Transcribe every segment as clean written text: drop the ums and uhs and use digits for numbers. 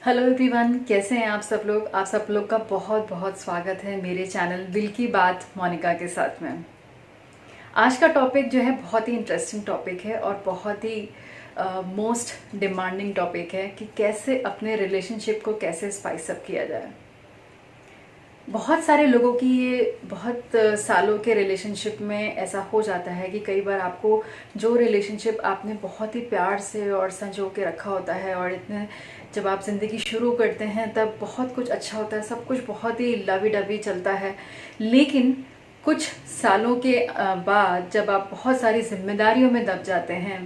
Hello everyone, कैसे हैं आप सब लोग। आप सब लोग का बहुत बहुत स्वागत है मेरे चैनल दिल की बात मोनिका के साथ में। आज का टॉपिक जो है बहुत ही इंटरेस्टिंग टॉपिक है और बहुत ही मोस्ट डिमांडिंग टॉपिक है कि कैसे अपने रिलेशनशिप को कैसे स्पाइस अप किया जाए। बहुत सारे लोगों की ये बहुत सालों के रिलेशनशिप में ऐसा हो जाता है कि कई बार आपको जो रिलेशनशिप आपने बहुत ही प्यार से और संजो के रखा होता है और इतने जब आप ज़िंदगी शुरू करते हैं तब बहुत कुछ अच्छा होता है, सब कुछ बहुत ही लवी डवी चलता है। लेकिन कुछ सालों के बाद जब आप बहुत सारी जिम्मेदारियों में दब जाते हैं,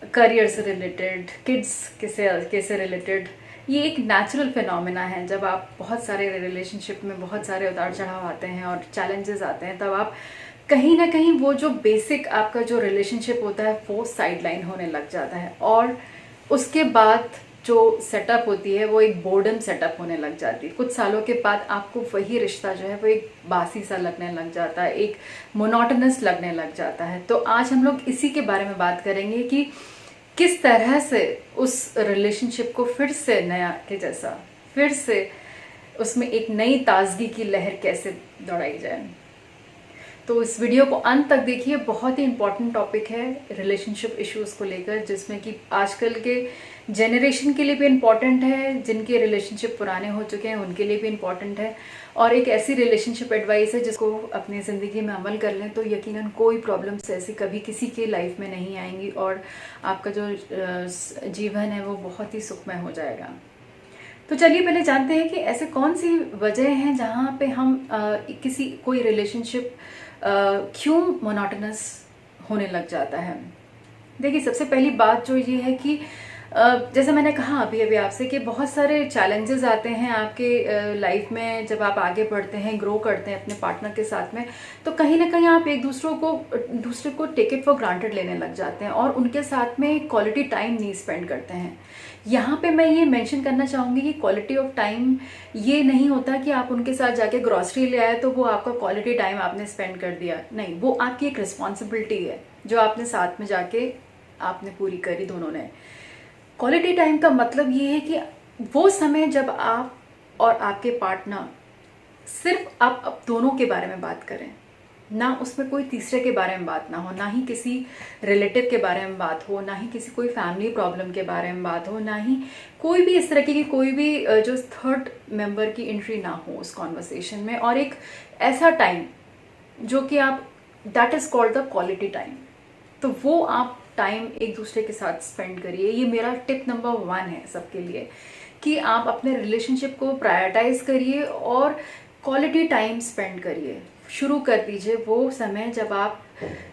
करियर से रिलेटेड, किड्स के से रिलेटेड, ये एक नेचुरल फिनोमेना है। जब आप बहुत सारे रिलेशनशिप में बहुत सारे उतार चढ़ाव आते हैं और चैलेंजेस आते हैं, तब आप कहीं ना कहीं वो जो बेसिक आपका जो रिलेशनशिप होता है वो साइडलाइन होने लग जाता है और उसके बाद जो सेटअप होती है वो एक बोर्डम सेटअप होने लग जाती है। कुछ सालों के बाद आपको वही रिश्ता जो है वो एक बासी सा लगने लग जाता है, एक मोनोटोनस लगने लग जाता है। तो आज हम लोग इसी के बारे में बात करेंगे कि किस तरह से उस रिलेशनशिप को फिर से नया के जैसा, फिर से उसमें एक नई ताजगी की लहर कैसे दौड़ाई जाए। तो इस वीडियो को अंत तक देखिए, बहुत ही इंपॉर्टेंट टॉपिक है रिलेशनशिप इश्यूज को लेकर, जिसमें कि आजकल के जनरेशन के लिए भी इम्पॉर्टेंट है, जिनके रिलेशनशिप पुराने हो चुके हैं उनके लिए भी इम्पॉर्टेंट है, और एक ऐसी रिलेशनशिप एडवाइस है जिसको अपनी ज़िंदगी में अमल कर लें तो यकीनन कोई प्रॉब्लम्स ऐसी कभी किसी के लाइफ में नहीं आएंगी और आपका जो जीवन है वो बहुत ही सुखमय हो जाएगा। तो चलिए पहले जानते हैं कि ऐसे कौन सी वजह हैं जहाँ पे हम किसी कोई रिलेशनशिप क्यों मोनोटोनस होने लग जाता है। देखिए, सबसे पहली बात जो ये है कि जैसे मैंने कहा अभी अभी आपसे कि बहुत सारे चैलेंजेस आते हैं आपके लाइफ में। जब आप आगे बढ़ते हैं, ग्रो करते हैं अपने पार्टनर के साथ में, तो कहीं ना कहीं आप एक दूसरे को टेक इट फॉर ग्रांटेड लेने लग जाते हैं और उनके साथ में क्वालिटी टाइम नहीं स्पेंड करते हैं। यहाँ पे मैं ये मेंशन करना चाहूँगी कि क्वालिटी ऑफ टाइम ये नहीं होता कि आप उनके साथ जाके ग्रॉसरी ले आए तो वो आपका क्वालिटी टाइम आपने स्पेंड कर दिया। नहीं, वो आपकी एक रिस्पॉन्सिबिलिटी है जो आपने साथ में जाके आपने पूरी करी दोनों ने। क्वालिटी टाइम का मतलब ये है कि वो समय जब आप और आपके पार्टनर सिर्फ आप दोनों के बारे में बात करें, ना उसमें कोई तीसरे के बारे में बात ना हो, ना ही किसी रिलेटिव के बारे में बात हो, ना ही किसी कोई फैमिली प्रॉब्लम के बारे में बात हो, ना ही कोई भी इस तरह की कोई भी जो थर्ड मेंबर की एंट्री ना हो उस कॉन्वर्सेशन में। और एक ऐसा टाइम जो कि आप, that is called the quality time, तो वो आप टाइम एक दूसरे के साथ स्पेंड करिए। ये मेरा टिप नंबर 1 है सबके लिए कि आप अपने रिलेशनशिप को प्रायोरिटाइज करिए और क्वालिटी टाइम स्पेंड करिए। शुरू कर दीजिए वो समय जब आप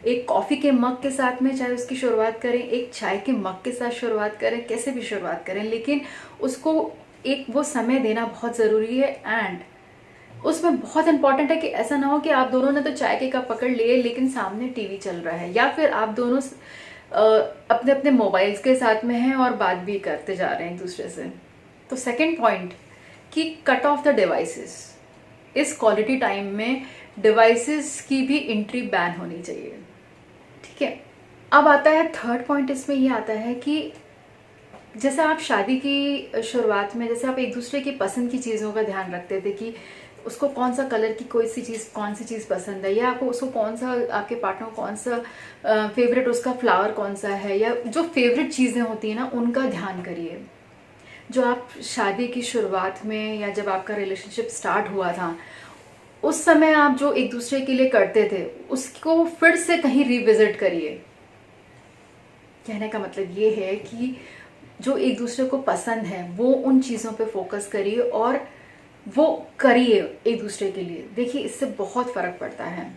एक कॉफ़ी के मग के साथ में चाहे उसकी शुरुआत करें, एक चाय के मग के साथ शुरुआत करें, कैसे भी शुरुआत करें, लेकिन उसको एक वो समय देना बहुत ज़रूरी है। एंड उसमें बहुत इंपॉर्टेंट है कि ऐसा ना हो कि आप दोनों ने तो चाय के कप पकड़ लिए लेकिन सामने टीवी चल रहा है, या फिर आप दोनों अपने अपने मोबाइल्स के साथ में हैं और बात भी करते जा रहे हैं एक दूसरे से। तो सेकंड पॉइंट कि कट ऑफ द डिवाइसेस। इस क्वालिटी टाइम में डिवाइसेस की भी एंट्री बैन होनी चाहिए। ठीक है, अब आता है थर्ड पॉइंट। इसमें ये आता है कि जैसे आप शादी की शुरुआत में जैसे आप एक दूसरे की पसंद की चीज़ों का ध्यान रखते थे कि उसको कौन सा कलर की कौन सी चीज़ पसंद है, या आपको उसको कौन सा, आपके पार्टनर को कौन सा फेवरेट उसका फ्लावर कौन सा है, या जो फेवरेट चीज़ें होती हैं ना उनका ध्यान करिए। जो आप शादी की शुरुआत में या जब आपका रिलेशनशिप स्टार्ट हुआ था उस समय आप जो एक दूसरे के लिए करते थे उसको फिर से कहीं रिविजिट करिए। कहने का मतलब ये है कि जो एक दूसरे को पसंद है वो उन चीज़ों पे फोकस करिए और वो करिए एक दूसरे के लिए। देखिए, इससे बहुत फ़र्क पड़ता है।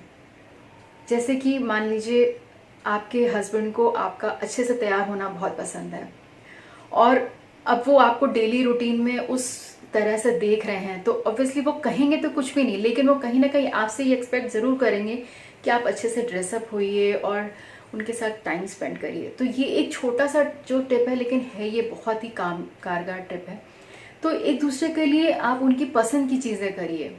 जैसे कि मान लीजिए आपके हस्बैंड को आपका अच्छे से तैयार होना बहुत पसंद है और अब वो आपको डेली रूटीन में उस तरह से देख रहे हैं, तो ऑब्वियसली वो कहेंगे तो कुछ भी नहीं, लेकिन वो कहीं ना कहीं आपसे ये एक्सपेक्ट ज़रूर करेंगे कि आप अच्छे से ड्रेसअप होइए और उनके साथ टाइम स्पेंड करिए। तो ये एक छोटा सा जो टिप है, लेकिन है ये बहुत ही कारगर टिप है। तो एक दूसरे के लिए आप उनकी पसंद की चीज़ें करिए।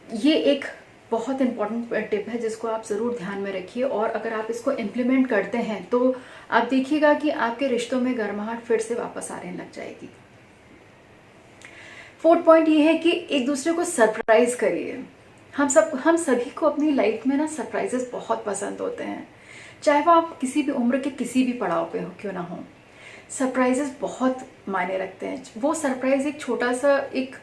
ये एक बहुत इंपॉर्टेंट टिप है जिसको आप ज़रूर ध्यान में रखिए, और अगर आप इसको इम्प्लीमेंट करते हैं तो आप देखिएगा कि आपके रिश्तों में गर्माहट फिर से वापस आने लग जाएगी। फोर्थ पॉइंट ये है कि एक दूसरे को सरप्राइज करिए। हम सभी को अपनी लाइफ में ना सरप्राइजेस बहुत पसंद होते हैं, चाहे वो आप किसी भी उम्र के किसी भी पड़ाव पे हो क्यों ना हो। सरप्राइजेस बहुत मायने रखते हैं। वो सरप्राइज एक छोटा सा एक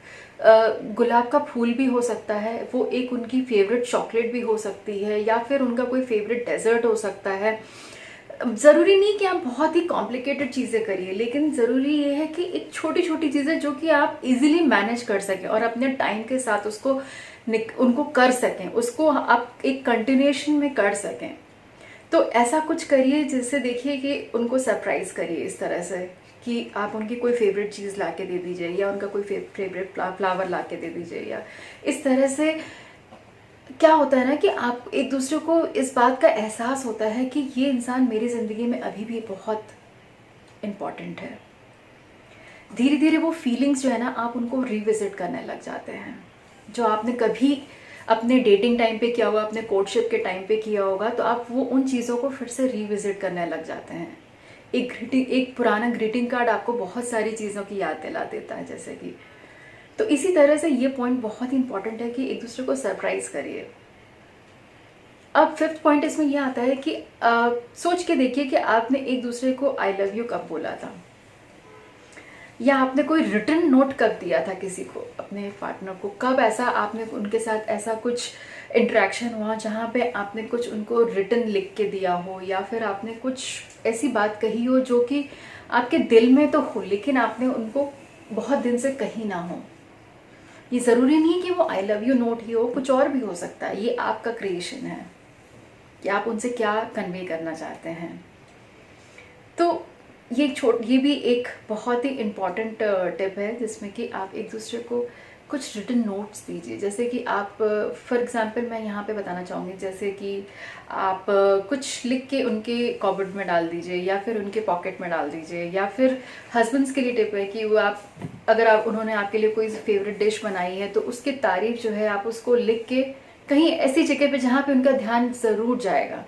गुलाब का फूल भी हो सकता है, वो एक उनकी फेवरेट चॉकलेट भी हो सकती है, या फिर उनका कोई फेवरेट डेजर्ट हो सकता है। ज़रूरी नहीं कि आप बहुत ही कॉम्प्लिकेटेड चीज़ें करिए, लेकिन ज़रूरी ये है कि एक छोटी छोटी चीज़ें जो कि आप इजीली मैनेज कर सकें और अपने टाइम के साथ उनको कर सकें, उसको आप एक कंटिन्यूएशन में कर सकें। तो ऐसा कुछ करिए जिससे देखिए कि उनको सरप्राइज करिए इस तरह से कि आप उनकी कोई फेवरेट चीज़ ला के दे दीजिए, या उनका कोई फेवरेट फ्लावर ला के दे दीजिए, या इस तरह से क्या होता है ना कि आप एक दूसरे को इस बात का एहसास होता है कि ये इंसान मेरी ज़िंदगी में अभी भी बहुत इम्पॉर्टेंट है। धीरे धीरे वो फीलिंग्स जो है ना, आप उनको रिविजिट करने लग जाते हैं, जो आपने कभी अपने डेटिंग टाइम पे किया होगा, अपने कोर्टशिप के टाइम पे किया होगा, तो आप वो उन चीज़ों को फिर से रिविजिट करने लग जाते हैं। एक पुराना ग्रीटिंग कार्ड आपको बहुत सारी चीज़ों की याद दिला देता है, जैसे कि। तो इसी तरह से ये पॉइंट बहुत ही इंपॉर्टेंट है कि एक दूसरे को सरप्राइज करिए। अब फिफ्थ पॉइंट इसमें यह आता है कि सोच के देखिए कि आपने एक दूसरे को आई लव यू कब बोला था, या आपने कोई रिटर्न नोट कब दिया था किसी को, अपने पार्टनर को। कब ऐसा आपने उनके साथ ऐसा कुछ इंटरेक्शन हुआ जहाँ पे आपने कुछ उनको रिटर्न लिख के दिया हो, या फिर आपने कुछ ऐसी बात कही हो जो कि आपके दिल में तो हो लेकिन आपने उनको बहुत दिन से कही ना हो। ये ज़रूरी नहीं कि वो आई लव यू नोट ही हो, कुछ और भी हो सकता है। ये आपका क्रिएशन है कि आप उनसे क्या कन्वे करना चाहते हैं। तो ये भी एक बहुत ही इम्पॉर्टेंट टिप है जिसमें कि आप एक दूसरे को कुछ रिटन नोट्स दीजिए। जैसे कि आप फॉर एग्जांपल मैं यहाँ पे बताना चाहूँगी, जैसे कि आप कुछ लिख के उनके कॉबर्ड में डाल दीजिए, या फिर उनके पॉकेट में डाल दीजिए। या फिर हस्बैंड्स के लिए टिप है कि वो अगर उन्होंने आपके लिए कोई फेवरेट डिश बनाई है तो उसकी तारीफ जो है आप उसको लिख के कहीं ऐसी जगह पे जहाँ पे उनका ध्यान ज़रूर जाएगा,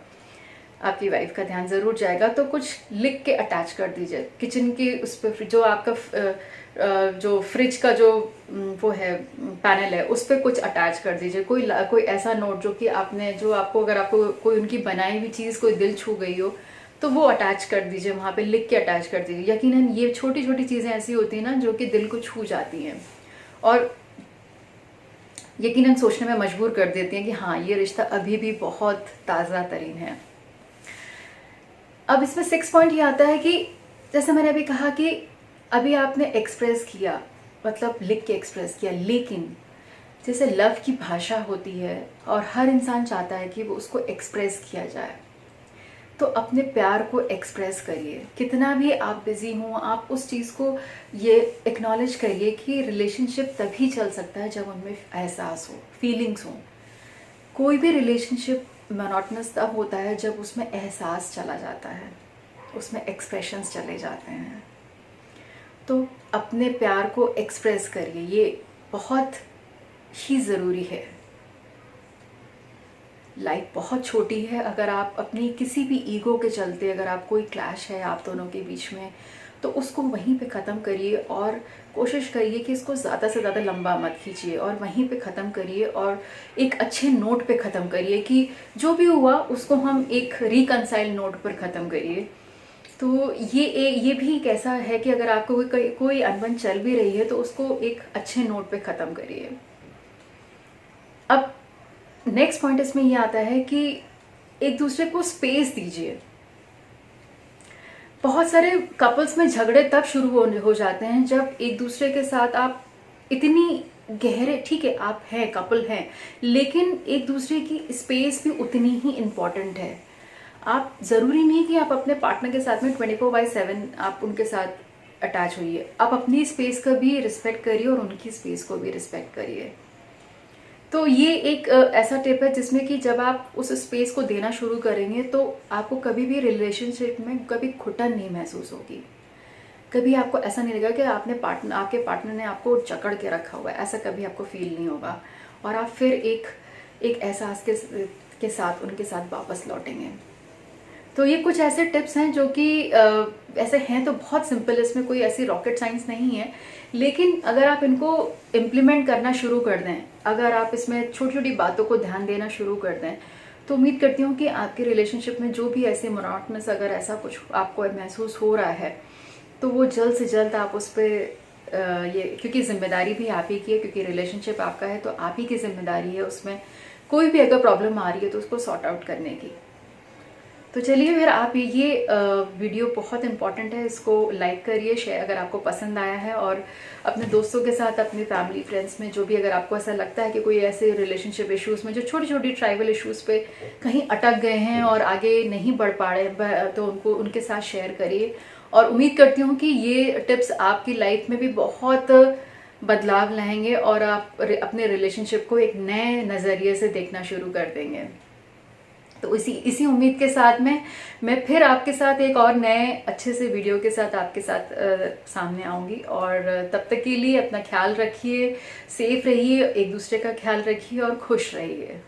आपकी वाइफ का ध्यान ज़रूर जाएगा, तो कुछ लिख के अटैच कर दीजिए किचन के उस पर, जो आपका जो फ्रिज का जो वो है पैनल है उस पर कुछ अटैच कर दीजिए। कोई ऐसा नोट जो कि अगर आपको कोई उनकी बनाई हुई चीज़ कोई दिल छू गई हो तो वो अटैच कर दीजिए, वहाँ पे लिख के अटैच कर दीजिए। यकीनन ये छोटी छोटी चीज़ें ऐसी होती हैं ना जो कि दिल को छू जाती हैं और यकीनन सोचने में मजबूर कर देती हैं कि हाँ, ये रिश्ता अभी भी बहुत ताज़ा तरीन है। अब इसमें 6 पॉइंट ये आता है कि जैसे मैंने अभी कहा कि अभी आपने एक्सप्रेस किया, मतलब लिख के एक्सप्रेस किया, लेकिन जैसे लव की भाषा होती है और हर इंसान चाहता है कि वो उसको एक्सप्रेस किया जाए, तो अपने प्यार को एक्सप्रेस करिए। कितना भी आप बिजी हों, आप उस चीज़ को ये एक्नॉलेज करिए कि रिलेशनशिप तभी चल सकता है जब उनमें एहसास हो, फीलिंग्स हो। कोई भी रिलेशनशिप मोनोटोनस तब होता है जब उसमें एहसास चला जाता है, उसमें एक्सप्रेशंस चले जाते हैं। तो अपने प्यार को एक्सप्रेस करिए, ये बहुत ही ज़रूरी है। लाइफ बहुत छोटी है, अगर आप अपनी किसी भी ईगो के चलते अगर आप कोई क्लैश है आप दोनों के बीच में, तो उसको वहीं पे ख़त्म करिए और कोशिश करिए कि इसको ज़्यादा से ज़्यादा लंबा मत खींचिए और वहीं पे ख़त्म करिए और एक अच्छे नोट पे ख़त्म करिए कि जो भी हुआ उसको हम एक रिकंसाइल नोट पर ख़त्म करिए। तो ये भी एक ऐसा है कि अगर आपको कोई अनबन चल भी रही है तो उसको एक अच्छे नोट पे ख़त्म करिए। अब नेक्स्ट पॉइंट इसमें ये आता है कि एक दूसरे को स्पेस दीजिए। बहुत सारे कपल्स में झगड़े तब शुरू हो जाते हैं जब एक दूसरे के साथ आप इतनी गहरे, ठीक है आप हैं, कपल हैं, लेकिन एक दूसरे की स्पेस भी उतनी ही इम्पॉर्टेंट है। आप ज़रूरी नहीं कि आप अपने पार्टनर के साथ में 24/7 आप उनके साथ अटैच होइए। आप अपनी स्पेस का भी रिस्पेक्ट करिए और उनकी स्पेस को भी रिस्पेक्ट करिए। तो ये एक ऐसा टिप है जिसमें कि जब आप उस स्पेस को देना शुरू करेंगे तो आपको कभी भी रिलेशनशिप में कभी घुटन नहीं महसूस होगी। कभी आपको ऐसा नहीं लगेगा कि आपके पार्टनर ने आपको जकड़ के रखा हुआ है, ऐसा कभी आपको फील नहीं होगा। और आप फिर एक एहसास के साथ उनके साथ वापस लौटेंगे। तो ये कुछ ऐसे टिप्स हैं जो कि ऐसे हैं तो बहुत सिंपल, इसमें कोई ऐसी रॉकेट साइंस नहीं है, लेकिन अगर आप इनको इम्प्लीमेंट करना शुरू कर दें, अगर आप इसमें छोटी छोटी बातों को ध्यान देना शुरू कर दें, तो उम्मीद करती हूँ कि आपके रिलेशनशिप में जो भी ऐसे मोनोटोनस अगर ऐसा कुछ आपको महसूस हो रहा है, तो वो जल्द से जल्द आप उस पर ये, क्योंकि जिम्मेदारी भी आप ही की है, क्योंकि रिलेशनशिप आपका है तो आप ही की जिम्मेदारी है उसमें कोई भी अगर प्रॉब्लम आ रही है तो उसको सॉर्ट आउट करने की। तो चलिए फिर आप ये वीडियो बहुत इंपॉर्टेंट है, इसको लाइक करिए, शेयर अगर आपको पसंद आया है, और अपने दोस्तों के साथ, अपनी फैमिली फ्रेंड्स में जो भी अगर आपको ऐसा लगता है कि कोई ऐसे रिलेशनशिप इश्यूज़ में जो छोटी छोटी ट्राइबल इश्यूज़ पे कहीं अटक गए हैं और आगे नहीं बढ़ पा रहे, तो उनके साथ शेयर करिए। और उम्मीद करती हूँ कि ये टिप्स आपकी लाइफ में भी बहुत बदलाव लाएंगे और आप अपने रिलेशनशिप को एक नए नज़रिए से देखना शुरू कर देंगे। तो इसी उम्मीद के साथ में मैं फिर आपके साथ एक और नए अच्छे से वीडियो के साथ आपके साथ सामने आऊँगी। और तब तक के लिए अपना ख्याल रखिए, सेफ रहिए, एक दूसरे का ख्याल रखिए और खुश रहिए।